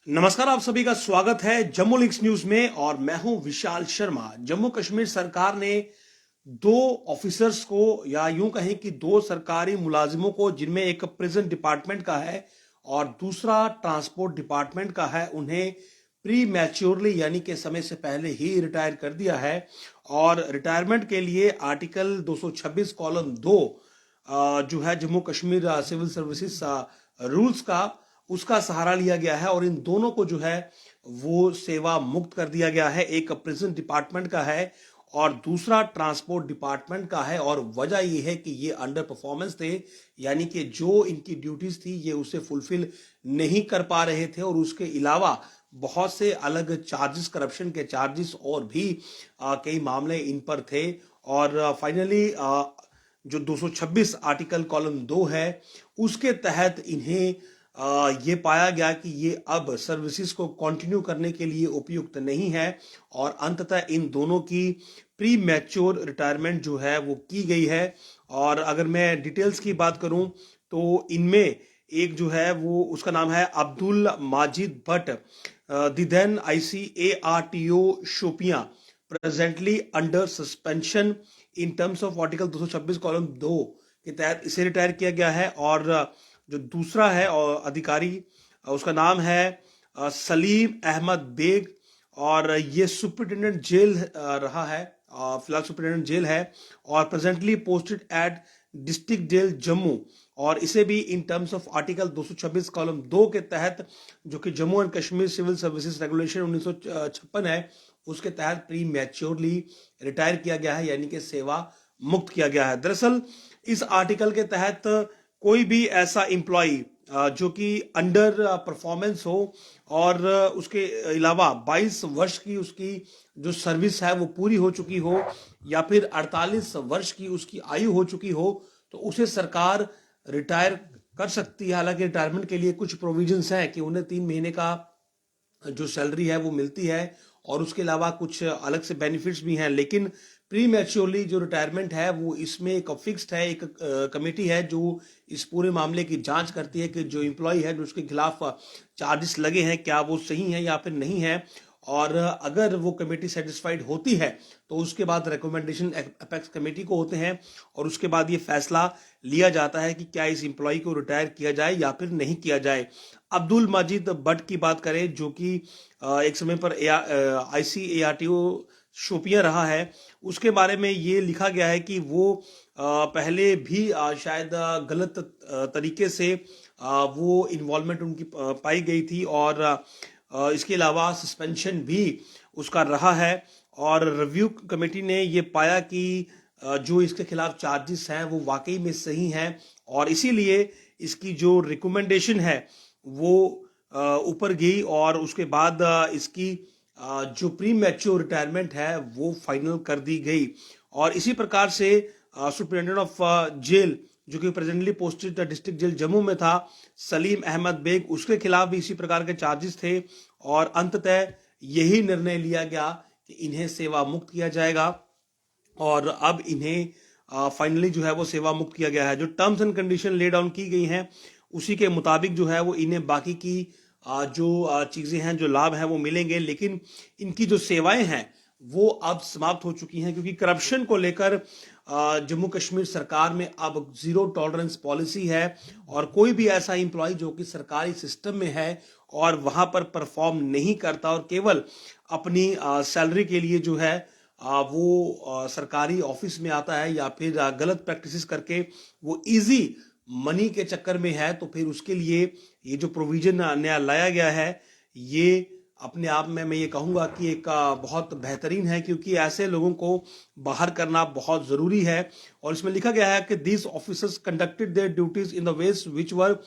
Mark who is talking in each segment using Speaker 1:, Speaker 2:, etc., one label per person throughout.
Speaker 1: नमस्कार, आप सभी का स्वागत है जम्मू लिंक्स न्यूज में और मैं हूं विशाल शर्मा। जम्मू कश्मीर सरकार ने दो ऑफिसर्स को या यूं कहें कि दो सरकारी मुलाजिमों को, जिनमें एक प्रिजन डिपार्टमेंट का है और दूसरा ट्रांसपोर्ट डिपार्टमेंट का है, उन्हें प्री मैच्योरली यानी कि समय से पहले ही रिटायर कर दिया है। और रिटायरमेंट के लिए आर्टिकल 226 कॉलम 2 जो है Jammu Kashmir civil services rules का, उसका सहारा लिया गया है और इन दोनों को जो है वो सेवा मुक्त कर दिया गया है। एक प्रिजन डिपार्टमेंट का है और दूसरा ट्रांसपोर्ट डिपार्टमेंट का है। और वजह ये है कि ये अंडर परफॉर्मेंस थे, यानी कि जो इनकी ड्यूटीज थी ये उसे फुलफिल नहीं कर पा रहे थे और उसके अलावा बहुत से अलग चार्जेस, करप्शन के चार्जेस और भी कई मामले इन पर थे। और फाइनली जो 226 आर्टिकल कॉलम 2 है उसके तहत इन्हें ये पाया गया कि ये अब सर्विसेज को कंटिन्यू करने के लिए उपयुक्त नहीं है और अंततः इन दोनों की प्री मैच्योर रिटायरमेंट जो है वो की गई है। और अगर मैं डिटेल्स की बात करूं तो इनमें एक जो है वो, उसका नाम है Abdul Majid Bhatt, the then ICARTO Shopian, presently under suspension in terms of article 226 column 2 के तहत इसे रिटायर किया गया है। और जो दूसरा है अधिकारी, उसका नाम है सलीम अहमद बेग और ये सुपरिटेंडेंट जेल रहा है, फिलहाल सुपरिटेंडेंट जेल है और presently posted at district jail Jammu. और इसे भी in terms of article 226 column 2 के तहत, जो कि Jammu and Kashmir civil services regulation 1956 है, उसके तहत प्री मैच्योरली रिटायर किया गया है, यानी कि सेवा मुक्त किया गया है। दरअसल इस आर्टिकल के तहत कोई भी ऐसा एम्प्लॉय जो कि अंडर परफॉर्मेंस हो और उसके अलावा 22 वर्ष की उसकी जो सर्विस है वो पूरी हो चुकी हो या फिर 48 वर्ष की उसकी आयु हो चुकी हो, तो उसे सरकार रिटायर कर सकती है। हालांकि रिटायरमेंट के लिए कुछ प्रोविजंस हैं कि उन्हें 3 महीने का जो सैलरी है वो मिलती है और उसके अलावा कुछ अलग से बेनिफिट्स भी हैं। लेकिन प्री मैच्योरली जो रिटायरमेंट है वो इसमें एक फिक्स्ड है, एक कमेटी है जो इस पूरे मामले की जांच करती है कि जो एम्प्लॉय है, जो उसके खिलाफ चार्जेस लगे हैं, क्या वो सही है या फिर नहीं है। और अगर वो कमेटी सेटिस्फाइड होती है तो उसके बाद रिकमेंडेशन अपेक्स कमेटी को होते हैं और उसके बाद ये फैसला लिया जाता है कि क्या इस एम्प्लॉय को रिटायर किया जाए या फिर नहीं किया जाए। अब्दुल माजिद भट्ट की बात करें, जो कि एक समय पर ICARTO शोपियां रहा है, उसके बारे में ये लिखा गया है कि वो पहले भी शायद गलत तरीके से वो इन्वॉल्वमेंट उनकी पाई गई थी और इसके अलावा सस्पेंशन भी उसका रहा है। और रिव्यू कमेटी ने ये पाया कि जो इसके खिलाफ चार्जेस हैं वो वाकई में सही हैं और इसीलिए इसकी जो रिकमेंडेशन है वो ऊपर गई और उसके बाद इसकी जो प्री मैच्योर रिटायरमेंट है वो फाइनल कर दी गई। और इसी प्रकार से सुपरिटेंडेंट ऑफ जेल, जो कि presently posted district jail Jammu में था, सलीम अहमद बेग, उसके खिलाफ भी इसी प्रकार के चार्जेस थे और अंततः यही निर्णय लिया गया कि इन्हें सेवा मुक्त किया जाएगा और अब इन्हें फाइनली जो है वो सेवा मुक्त किया गया है। जो terms and condition lay down की गई हैं उसी के मुताबिक जो है वो इन्हें बाकी की जो चीजें हैं, जो लाभ हैं वो मिलेंगे, लेकिन इनकी जो सेवाएं हैं वो अब समाप्त हो चुकी हैं क्योंकि करप्शन को लेकर जम्मू कश्मीर सरकार में अब जीरो टॉलरेंस पॉलिसी है और कोई भी ऐसा एम्प्लॉय जो कि सरकारी सिस्टम में है और वहां पर परफॉर्म नहीं करता और केवल अपनी सैलरी के लिए जो है वो सरकारी ऑफिस में आता है या फिर गलत प्रैक्टिसेस करके वो इजी मनी के चक्कर में है, तो फिर उसके लिए ये जो प्रोविजन नया लाया गया है ये अपने आप में मैं ये कहूंगा कि एक बहुत बेहतरीन है क्योंकि ऐसे लोगों को बाहर करना बहुत जरूरी है। और इसमें लिखा गया है कि these officers conducted their duties in the ways which were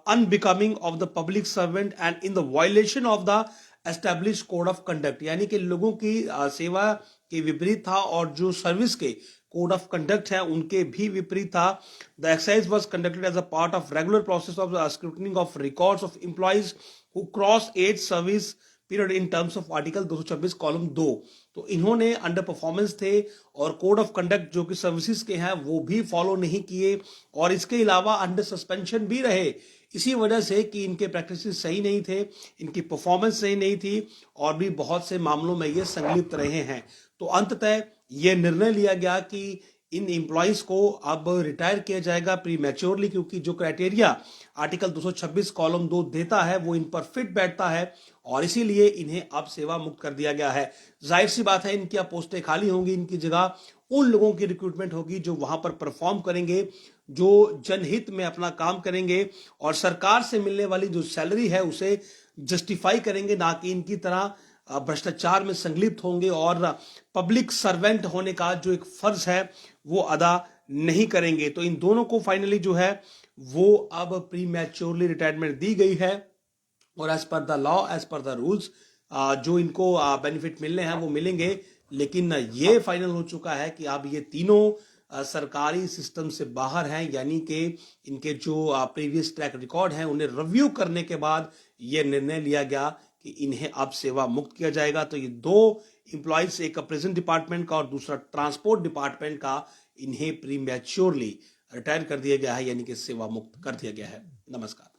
Speaker 1: unbecoming of the public servant and in the violation of the establish code of conduct, यानी कि लोगों की सेवा के विपरीत था और जो सर्विस के कोड ऑफ कंडक्ट है उनके भी विपरीत था। The exercise was conducted as a part of regular process of scrutiny of records of employees who cross age service period in terms of article 226 column 2। तो इन्होंने अंडर परफॉर्मेंस थे और code of conduct जो कि services के हैं वो भी फॉलो नहीं किए और इसके अलावा अंडर सस्पेंशन भी रहे। इसी वजह से कि इनके प्रैक्टिसेस सही नहीं थे, इनकी परफॉर्मेंस सही नहीं थी और भी बहुत से मामलों में ये संलिप्त रहे हैं। तो अंततः ये निर्णय लिया गया कि इन एम्प्लॉइज को अब रिटायर किया जाएगा प्री मैच्योरली, क्योंकि जो क्राइटेरिया आर्टिकल 226 कॉलम 2 देता है वो इन पर फिट बैठता है और इसीलिए इन्हें अब सेवा मुक्त कर दिया गया है। जाहिर सी बात है इनकी अब पोस्टें खाली होंगी, इनकी जगह उन लोगों की रिक्रूटमेंट होगी जो वहां पर परफॉर्म करेंगे, जो जनहित में अपना काम करेंगे और सरकार से मिलने वाली जो सैलरी है उसे जस्टिफाई करेंगे, ना कि इनकी तरह भ्रष्टाचार में संलिप्त होंगे और पब्लिक सर्वेंट होने का जो एक फर्ज है वो अदा नहीं करेंगे। तो इन दोनों को फाइनली जो है वो अब प्री मैच्योरली रिटायरमेंट दी गई है और as per the law, as per the rules जो इनको बेनिफिट मिलने हैं वो मिलेंगे। लेकिन ये फाइनल हो चुका है कि अब ये तीनों सरकारी सिस्टम से बाहर हैं, यानी कि इनके जो प्रीवियस ट्रैक रिकॉर्ड हैं उन्हें रिव्यू करने के बाद ये निर्णय लिया गया कि इन्हें अब सेवा मुक्त किया जाएगा। तो ये दो इंप्लॉइज, एक प्रेजेंट डिपार्टमेंट का और दूसरा ट्रांसपोर्ट डिपार्टमेंट का, इन्हें प्री मैच्योरली रिटायर कर दिया गया है, यानी कि सेवा मुक्त कर दिया गया है। नमस्कार।